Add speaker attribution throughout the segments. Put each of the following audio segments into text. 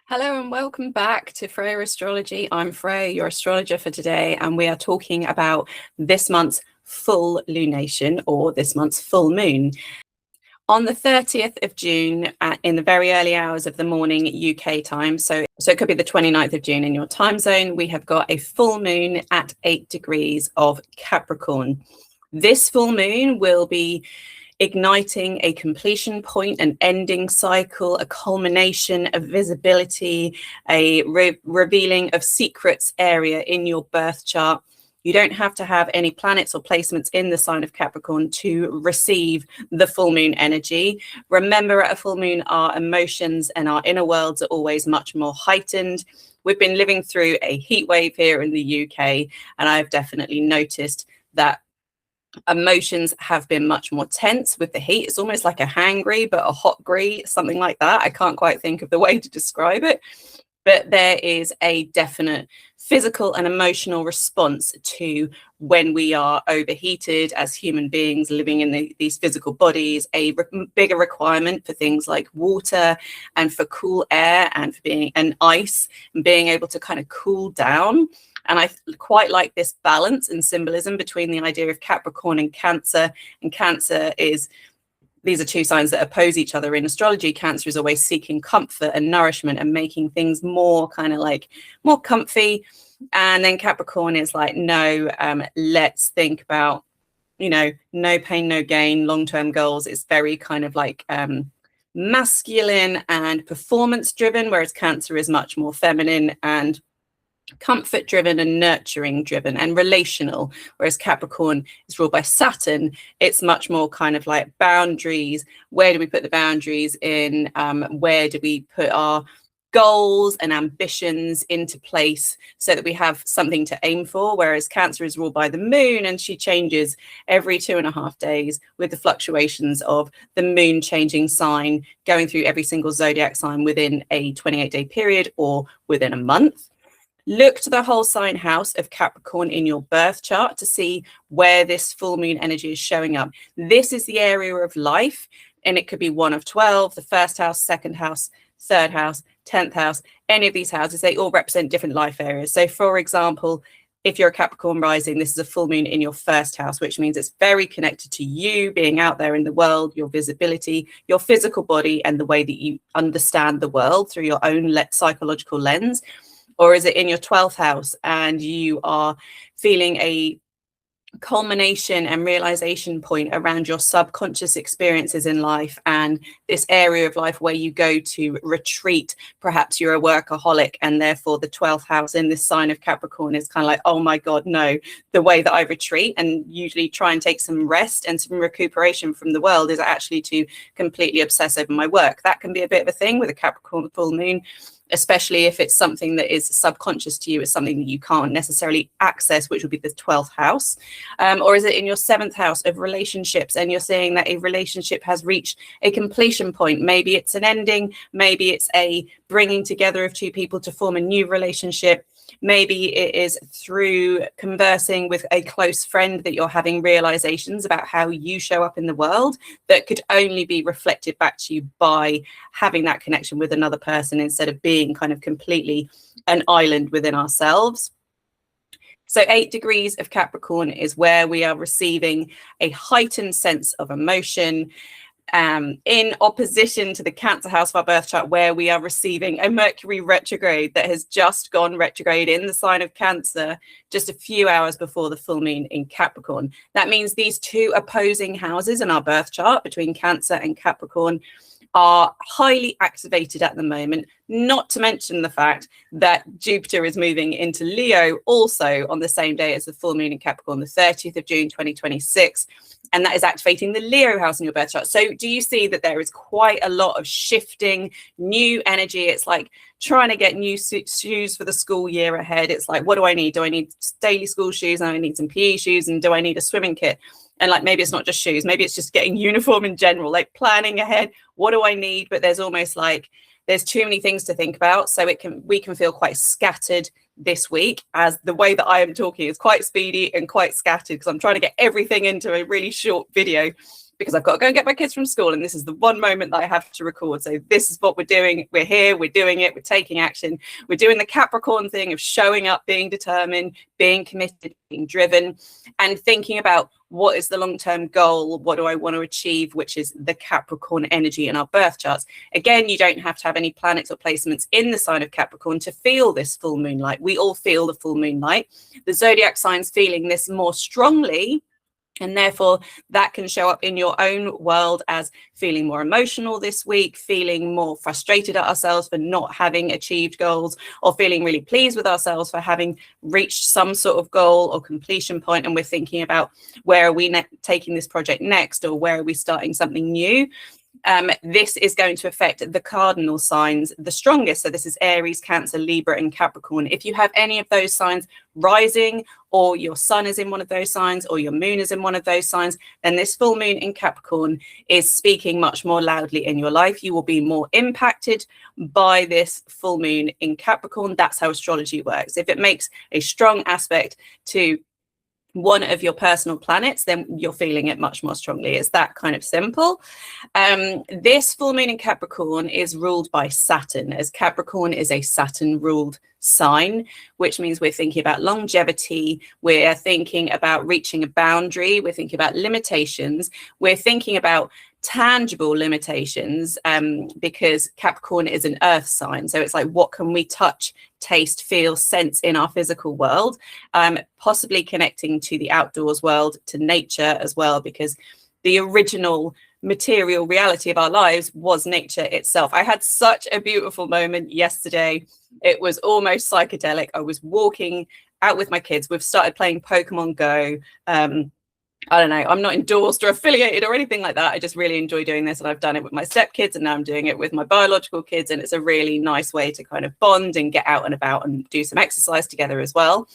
Speaker 1: Hello and welcome back to Freya Astrology. I'm Freya, your astrologer for today, and we are talking about this month's full lunation or this month's full moon. On the 30th of June, in the very early hours of the morning UK time, so it could be the 29th of June in your time zone, we have got a full moon at 8 degrees of Capricorn. This full moon will be igniting a completion point, an ending cycle, a culmination, a visibility, a revealing of secrets area in your birth chart. You don't have to have any planets or placements in the sign of Capricorn to receive the full moon energy. Remember, at a full moon, our emotions and our inner worlds are always much more heightened. We've been living through a heat wave here in the UK, and I've definitely noticed that emotions have been much more tense with the heat. It's almost like a hangry, but a hotgry, something like that. I can't quite think of the way to describe it, but there is a definite physical and emotional response to when we are overheated as human beings living in these physical bodies, a bigger requirement for things like water and for cool air and for being an ice and being able to kind of cool down. And I quite like this balance and symbolism between the idea of Capricorn and Cancer. And Cancer is, these are two signs that oppose each other in astrology. Cancer is always seeking comfort and nourishment and making things more kind of like more comfy. And then Capricorn is like, no, let's think about, no pain, no gain, long-term goals. It's very kind of like masculine and performance driven, whereas Cancer is much more feminine and comfort driven and nurturing driven and relational, whereas Capricorn is ruled by Saturn. It's much more kind of like boundaries. Where do we put the boundaries in? Where do we put our goals and ambitions into place so that we have something to aim for? Whereas Cancer is ruled by the moon, and she changes every 2.5 days with the fluctuations of the moon changing sign, going through every single zodiac sign within a 28-day period or within a month. Look to the whole sign house of Capricorn in your birth chart to see where this full moon energy is showing up. This is the area of life, and it could be one of 12, the first house, second house, third house, 10th house. Any of these houses, they all represent different life areas. So for example, if you're a Capricorn rising, this is a full moon in your first house, which means it's very connected to you being out there in the world, your visibility, your physical body, and the way that you understand the world through your own psychological lens. Or is it in your 12th house and you are feeling a culmination and realization point around your subconscious experiences in life and this area of life where you go to retreat? Perhaps you're a workaholic, and therefore the 12th house in this sign of Capricorn is kind of like, oh my God, no, the way that I retreat and usually try and take some rest and some recuperation from the world is actually to completely obsess over my work. That can be a bit of a thing with a Capricorn full moon, especially if it's something that is subconscious to you, is something that you can't necessarily access, which would be the 12th house. Or is it in your 7th house of relationships, and you're seeing that a relationship has reached a completion point? Maybe it's an ending, maybe it's a bringing together of two people to form a new relationship. Maybe it is through conversing with a close friend that you're having realizations about how you show up in the world that could only be reflected back to you by having that connection with another person instead of being kind of completely an island within ourselves. So 8 degrees of Capricorn is where we are receiving a heightened sense of emotion, in opposition to the Cancer house of our birth chart, where we are receiving a Mercury retrograde that has just gone retrograde in the sign of Cancer just a few hours before the full moon in Capricorn. That means these two opposing houses in our birth chart between Cancer and Capricorn are highly activated at the moment, not to mention the fact that Jupiter is moving into Leo also on the same day as the full moon in Capricorn, the 30th of June, 2026. And that is activating the Leo house in your birth chart. So do you see that there is quite a lot of shifting, new energy? It's like trying to get new shoes for the school year ahead. It's like, what do I need? Do I need daily school shoes? And I need some PE shoes. And do I need a swimming kit? And like, maybe it's not just shoes. Maybe it's just getting uniform in general, like planning ahead. What do I need? But there's almost like there's too many things to think about. So we can feel quite scattered this week, as the way that I am talking is quite speedy and quite scattered because I'm trying to get everything into a really short video. because I've got to go and get my kids from school, and this is the one moment that I have to record. So this is what we're doing. We're here, we're doing it, we're taking action. We're doing the Capricorn thing of showing up, being determined, being committed, being driven, and thinking about what is the long-term goal? What do I want to achieve? Which is the Capricorn energy in our birth charts. Again, you don't have to have any planets or placements in the sign of Capricorn to feel this full moon light. We all feel the full moon light. The zodiac signs feeling this more strongly, and therefore that can show up in your own world as feeling more emotional this week, feeling more frustrated at ourselves for not having achieved goals, or feeling really pleased with ourselves for having reached some sort of goal or completion point, and we're thinking about where are we taking this project next, or where are we starting something new. This is going to affect the cardinal signs the strongest. So this is Aries, Cancer, Libra, and Capricorn. If you have any of those signs rising, or your sun is in one of those signs, or your moon is in one of those signs, then this full moon in Capricorn is speaking much more loudly in your life. You will be more impacted by this full moon in Capricorn. That's how astrology works. If it makes a strong aspect to one of your personal planets, then you're feeling it much more strongly. It's that kind of simple. This full moon in Capricorn is ruled by Saturn, as Capricorn is a Saturn ruled sign, which means we're thinking about longevity, we're thinking about reaching a boundary, we're thinking about limitations, we're thinking about tangible limitations, because Capricorn is an earth sign. So it's like, what can we touch, taste, feel, sense in our physical world, possibly connecting to the outdoors world, to nature as well, because the original material reality of our lives was nature itself. I had such a beautiful moment yesterday. It was almost psychedelic. I was walking out with my kids. We've started playing Pokemon Go. I don't know, I'm not endorsed or affiliated or anything like that. I just really enjoy doing this, and I've done it with my stepkids, and now I'm doing it with my biological kids, and it's a really nice way to kind of bond and get out and about and do some exercise together as well.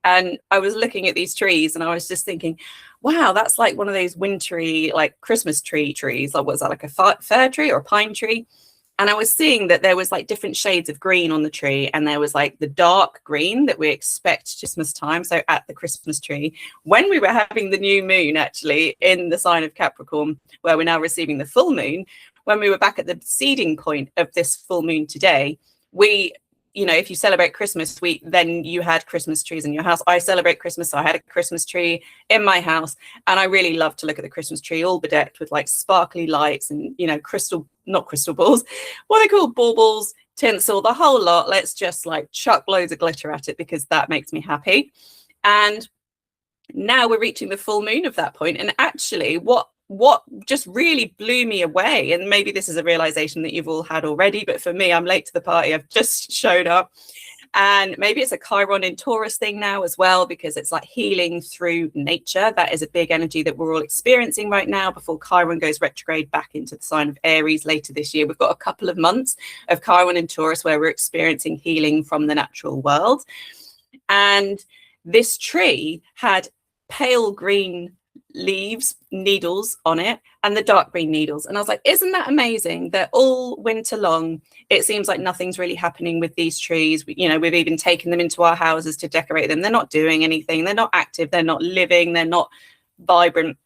Speaker 1: And I was looking at these trees, and I was just thinking, wow, that's like one of those wintry, like Christmas trees. Like, what's that, like a fir tree or a pine tree? And I was seeing that there was like different shades of green on the tree, and there was like the dark green that we expect Christmas time. So at the Christmas tree, when we were having the new moon actually in the sign of Capricorn, where we're now receiving the full moon, when we were back at the seeding point of this full moon today, we, you know, if you celebrate Christmas week, then you had Christmas trees in your house. I celebrate Christmas, so I had a Christmas tree in my house, and I really love to look at the Christmas tree all bedecked with like sparkly lights and, you know, not crystal balls, what are they called, baubles, tinsel, the whole lot. Let's just like chuck loads of glitter at it, because that makes me happy. And now we're reaching the full moon of that point, and actually what just really blew me away, and maybe this is a realization that you've all had already, but for me, I'm late to the party. I've just showed up, and maybe it's a Chiron in Taurus thing now as well, because it's like healing through nature. That is a big energy that we're all experiencing right now before Chiron goes retrograde back into the sign of Aries later this year. We've got a couple of months of Chiron in Taurus where we're experiencing healing from the natural world. And this tree had pale green leaves, needles on it, and the dark green needles. And I was like, isn't that amazing that all winter long it seems like nothing's really happening with these trees? You know, we've even taken them into our houses to decorate them. They're not doing anything, they're not active, they're not living, they're not vibrant,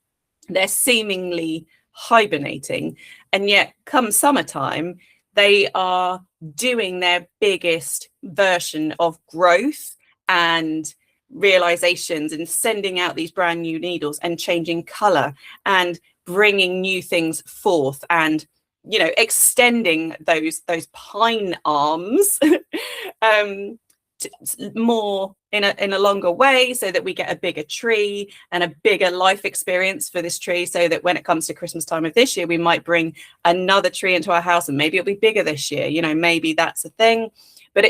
Speaker 1: they're seemingly hibernating. And yet come summertime, they are doing their biggest version of growth and realizations, and sending out these brand new needles and changing color and bringing new things forth, and, you know, extending those pine arms more in a longer way, so that we get a bigger tree and a bigger life experience for this tree, so that when it comes to Christmas time of this year, we might bring another tree into our house, and maybe it'll be bigger this year. You know, maybe that's a thing. But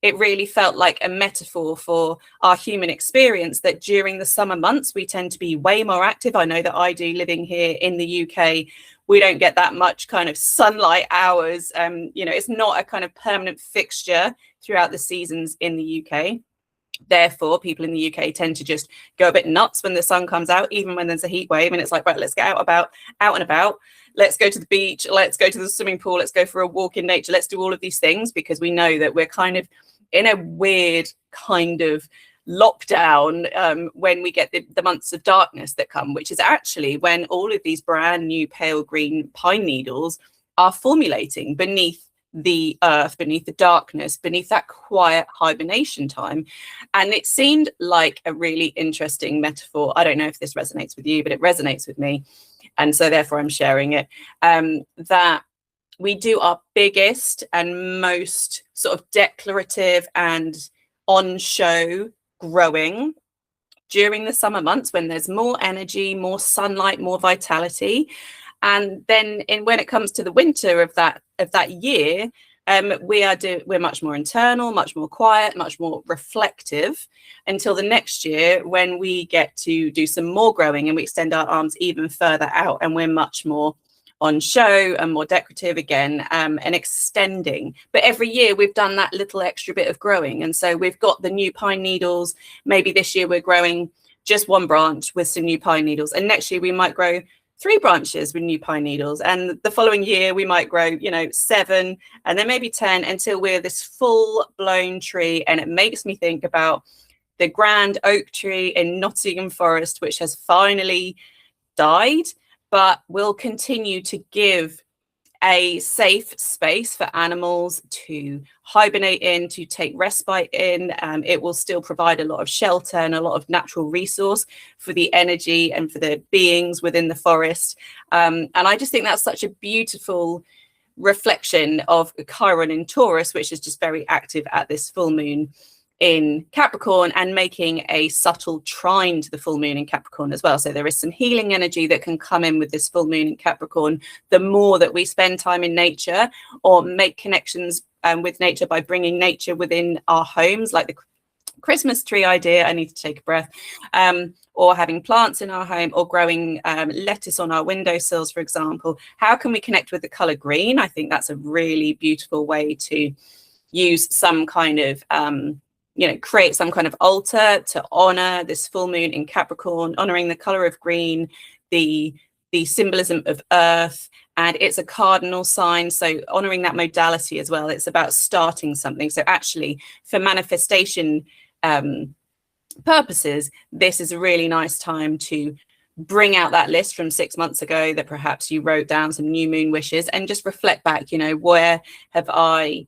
Speaker 1: it really felt like a metaphor for our human experience, that during the summer months, we tend to be way more active. I know that I do, living here in the UK. We don't get that much kind of sunlight hours. You know, it's not a kind of permanent fixture throughout the seasons in the UK. Therefore, people in the UK tend to just go a bit nuts when the sun comes out, even when there's a heat wave, and it's like, right, let's get out and about. Let's go to the beach. Let's go to the swimming pool. Let's go for a walk in nature. Let's do all of these things, because we know that we're kind of in a weird kind of lockdown, when we get the months of darkness that come, which is actually when all of these brand new pale green pine needles are formulating beneath the earth, beneath the darkness, beneath that quiet hibernation time. And it seemed like a really interesting metaphor. I don't know if this resonates with you, but it resonates with me. And so therefore I'm sharing it, that we do our biggest and most sort of declarative and on show growing during the summer months when there's more energy, more sunlight, more vitality. And then when it comes to the winter of that year, we're much more internal, much more quiet, much more reflective, until the next year when we get to do some more growing and we extend our arms even further out, and we're much more on show and more decorative again, and extending. But every year we've done that little extra bit of growing, and so we've got the new pine needles. Maybe this year we're growing just one branch with some new pine needles, and next year we might grow 3 branches with new pine needles, and the following year we might grow 7, and then maybe 10, until we're this full-blown tree. And it makes me think about the grand oak tree in Nottingham Forest, which has finally died, but will continue to give a safe space for animals to hibernate in, to take respite in. It will still provide a lot of shelter and a lot of natural resource for the energy and for the beings within the forest. And I just think that's such a beautiful reflection of Chiron in Taurus, which is just very active at this full moon in Capricorn, and making a subtle trine to the full moon in Capricorn as well. So there is some healing energy that can come in with this full moon in Capricorn. The more that we spend time in nature or make connections with nature by bringing nature within our homes, like the Christmas tree idea, I need to take a breath, or having plants in our home, or growing lettuce on our windowsills, for example. How can we connect with the color green? I think that's a really beautiful way to use some kind of create some kind of altar to honor this full moon in Capricorn, honoring the color of green, the symbolism of earth, and it's a cardinal sign, so honoring that modality as well. It's about starting something. So actually, for manifestation purposes, this is a really nice time to bring out that list from 6 months ago that perhaps you wrote down some new moon wishes, and just reflect back, where have I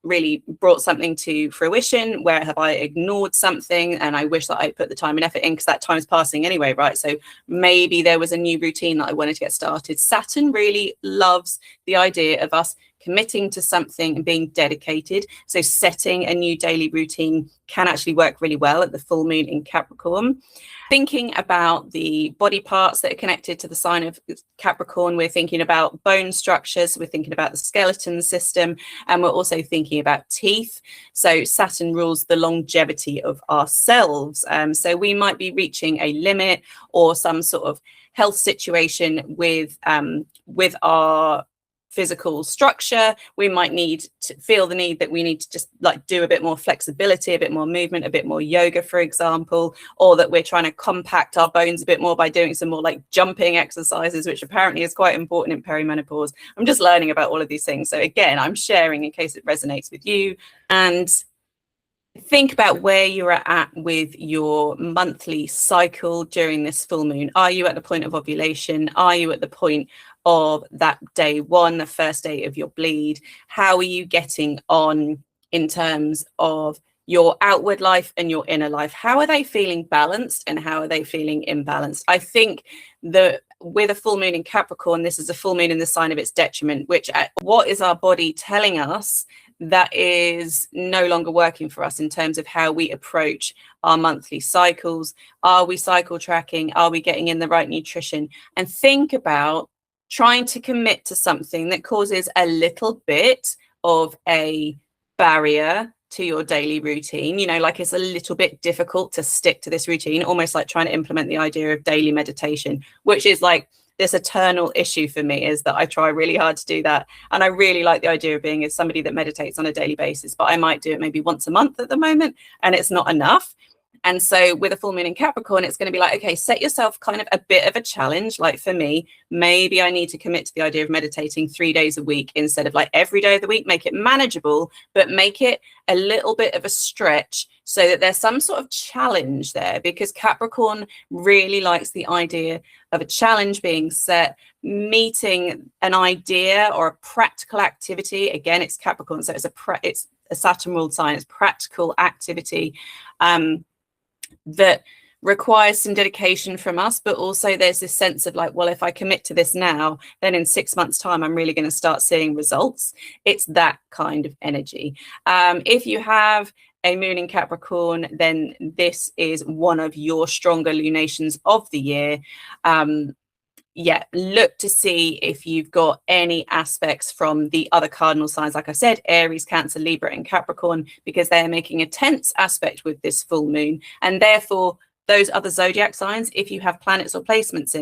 Speaker 1: really brought something to fruition? Where have I ignored something and I wish that I put the time and effort in, because that time's passing anyway, right? So maybe there was a new routine that I wanted to get started. Saturn really loves the idea of us committing to something and being dedicated. So setting a new daily routine can actually work really well at the full moon in Capricorn. Thinking about the body parts that are connected to the sign of Capricorn, we're thinking about bone structures, we're thinking about the skeleton system, and we're also thinking about teeth. So Saturn rules the longevity of ourselves. So we might be reaching a limit or some sort of health situation with our physical structure. We might need to feel the need that we need to just do a bit more flexibility, a bit more movement, a bit more yoga, for example, or that we're trying to compact our bones a bit more by doing some more jumping exercises, which apparently is quite important in perimenopause. I'm just learning about all of these things. So again, I'm sharing in case it resonates with you. And think about where you're at with your monthly cycle during this full moon. Are you at the point of ovulation? Are you at the point of that day 1, the first day of your bleed? How are you getting on in terms of your outward life and your inner life? How are they feeling balanced and how are they feeling imbalanced? I think that with a full moon in Capricorn, this is a full moon in the sign of its detriment, which what is our body telling us that is no longer working for us in terms of how we approach our monthly cycles? Are we cycle tracking? Are we getting in the right nutrition? And think about trying to commit to something that causes a little bit of a barrier to your daily routine. It's a little bit difficult to stick to this routine, almost like trying to implement the idea of daily meditation, which is this eternal issue for me, is that I try really hard to do that. And I really like the idea of being somebody that meditates on a daily basis, but I might do it maybe once a month at the moment, and it's not enough. And so with a full moon in Capricorn, it's going to be like, okay, set yourself kind of a bit of a challenge. Like for me, maybe I need to commit to the idea of meditating 3 days a week instead of like every day of the week. Make it manageable, but make it a little bit of a stretch so that there's some sort of challenge there, because Capricorn really likes the idea of a challenge being set, meeting an idea or a practical activity. Again, it's Capricorn, so it's a Saturn ruled sign. It's practical activity that requires some dedication from us, but also there's this sense of like, well, if I commit to this now, then in 6 months' time, I'm really going to start seeing results. It's that kind of energy. If you have a moon in Capricorn, then this is one of your stronger lunations of the year. Yeah, look to see if you've got any aspects from the other cardinal signs, like I said, Aries, Cancer, Libra, and Capricorn, because they're making a tense aspect with this full moon. And therefore, those other zodiac signs, if you have planets or placements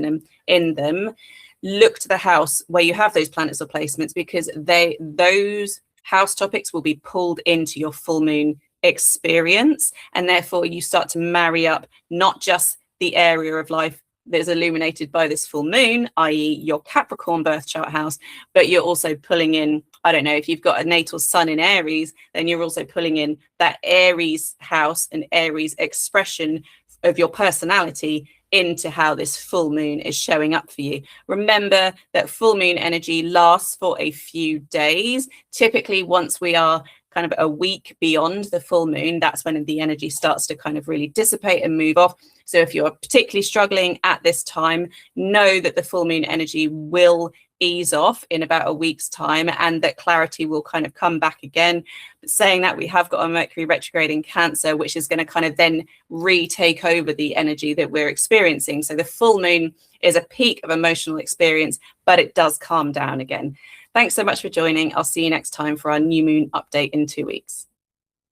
Speaker 1: in them, look to the house where you have those planets or placements, because those house topics will be pulled into your full moon experience. And therefore, you start to marry up not just the area of life that is illuminated by this full moon, i.e. your Capricorn birth chart house, but you're also pulling in, I don't know, if you've got a natal sun in Aries, then you're also pulling in that Aries house and Aries expression of your personality into how this full moon is showing up for you. Remember that full moon energy lasts for a few days. Typically, once we are kind of a week beyond the full moon, that's when the energy starts to kind of really dissipate and move off. So if you're particularly struggling at this time, know that the full moon energy will ease off in about a week's time, and that clarity will kind of come back again. But saying that, we have got a Mercury retrograde in Cancer, which is going to kind of then retake over the energy that we're experiencing. So the full moon is a peak of emotional experience, but it does calm down again. Thanks so much for joining. I'll see you next time for our new moon update in 2 weeks.